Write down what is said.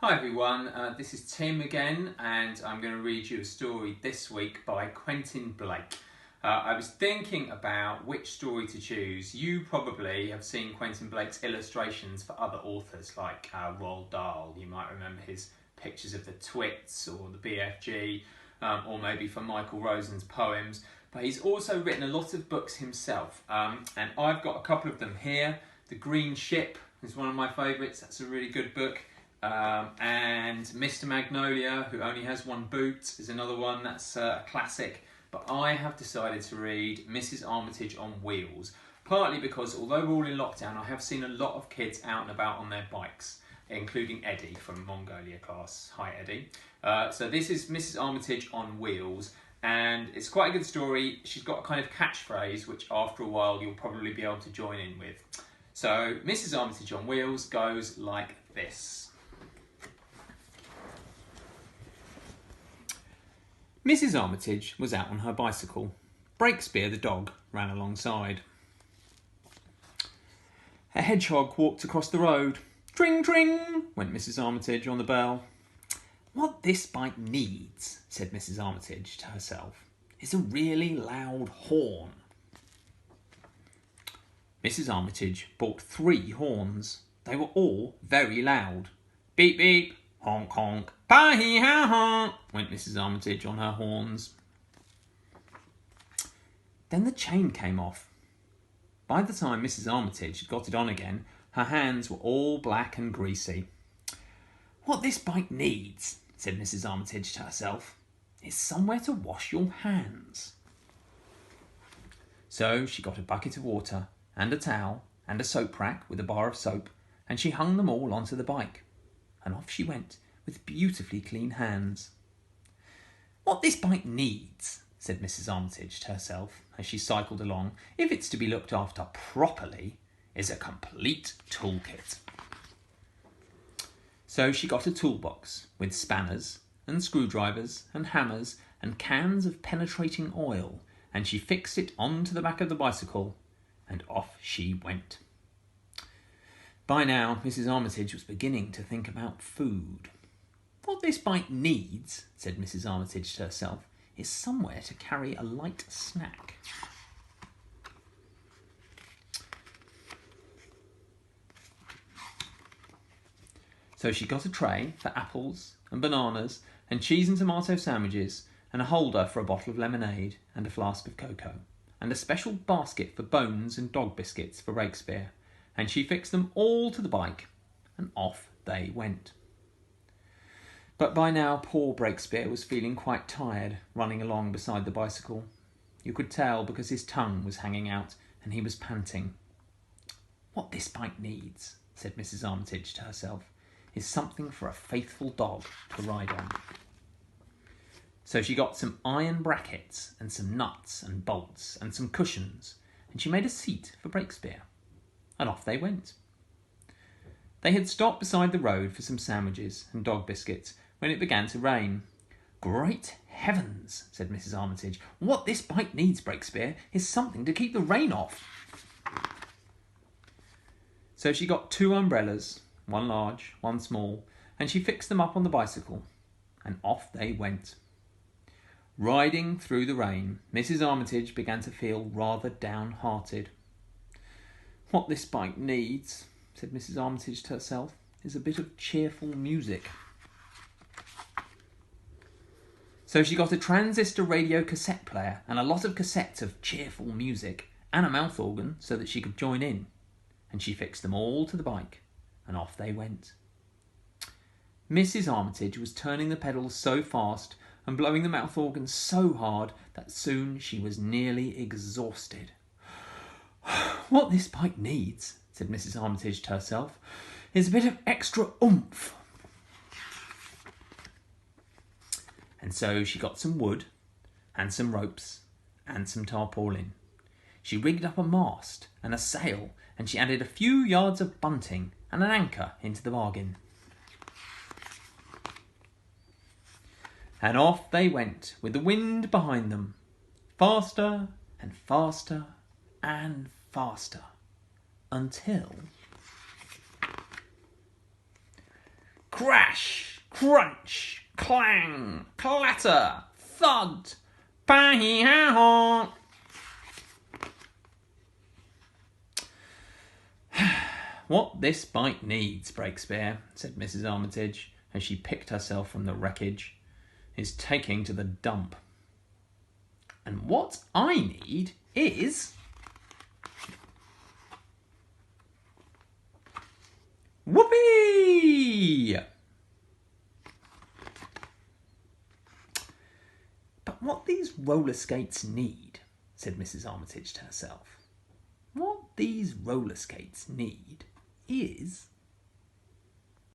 Hi everyone, this is Tim again, and I'm going to read you a story this week by Quentin Blake. I was thinking about which story to choose. You probably have seen Quentin Blake's illustrations for other authors like Roald Dahl. You might remember his pictures of the Twits or the BFG, or maybe for Michael Rosen's poems. But he's also written a lot of books himself, and I've got a couple of them here. The Green Ship is one of my favourites. That's a really good book. And Mr. Magnolia, who only has one boot, is another one that's a classic. But I have decided to read Mrs. Armitage on Wheels, partly because although we're all in lockdown, I have seen a lot of kids out and about on their bikes, including Eddie from Mongolia class. Hi Eddie. So this is Mrs. Armitage on Wheels, and it's quite a good story. She's got a kind of catchphrase which after a while you'll probably be able to join in with. So Mrs. Armitage on Wheels goes like this. Mrs. Armitage was out on her bicycle. Breakspear the dog ran alongside. A hedgehog walked across the road. Tring, tring, went Mrs. Armitage on the bell. What this bike needs, said Mrs. Armitage to herself, is a really loud horn. Mrs. Armitage bought 3 horns. They were all very loud. Beep, beep, honk, honk. Pa-hee-ha-ha, went Mrs. Armitage on her horns. Then the chain came off. By the time Mrs. Armitage had got it on again, her hands were all black and greasy. What this bike needs, said Mrs. Armitage to herself, is somewhere to wash your hands. So she got a bucket of water and a towel and a soap rack with a bar of soap, and she hung them all onto the bike, and off she went with beautifully clean hands. What this bike needs, said Mrs. Armitage to herself as she cycled along, if it's to be looked after properly, is a complete toolkit. So she got a toolbox with spanners and screwdrivers and hammers and cans of penetrating oil, and she fixed it onto the back of the bicycle, and off she went. By now, Mrs. Armitage was beginning to think about food. What this bike needs, said Mrs. Armitage to herself, is somewhere to carry a light snack. So she got a tray for apples and bananas and cheese and tomato sandwiches, and a holder for a bottle of lemonade and a flask of cocoa, and a special basket for bones and dog biscuits for Breakspear, and she fixed them all to the bike, and off they went. But by now poor Breakspear was feeling quite tired running along beside the bicycle. You could tell because his tongue was hanging out and he was panting. What this bike needs, said Mrs. Armitage to herself, is something for a faithful dog to ride on. So she got some iron brackets and some nuts and bolts and some cushions, and she made a seat for Breakspear, and off they went. They had stopped beside the road for some sandwiches and dog biscuits when it began to rain. Great heavens, said Mrs. Armitage. What this bike needs, Breakspear, is something to keep the rain off. So she got 2 umbrellas, one large, one small, and she fixed them up on the bicycle, and off they went. Riding through the rain, Mrs. Armitage began to feel rather downhearted. What this bike needs, said Mrs. Armitage to herself, is a bit of cheerful music. So she got a transistor radio cassette player and a lot of cassettes of cheerful music and a mouth organ so that she could join in, and she fixed them all to the bike, and off they went. Mrs. Armitage was turning the pedals so fast and blowing the mouth organ so hard that soon she was nearly exhausted. What this bike needs, said Mrs. Armitage to herself, is a bit of extra oomph. And so she got some wood and some ropes and some tarpaulin. She rigged up a mast and a sail, and she added a few yards of bunting and an anchor into the bargain. And off they went with the wind behind them, faster and faster and faster, until Crash, crunch, clang, clatter, thud, bang-hee-ha-haw. What this bike needs, Breakspear, said Mrs. Armitage, as she picked herself from the wreckage, is taking to the dump. And what I need is... whoopee! But what these roller skates need, said Mrs. Armitage to herself, what these roller skates need is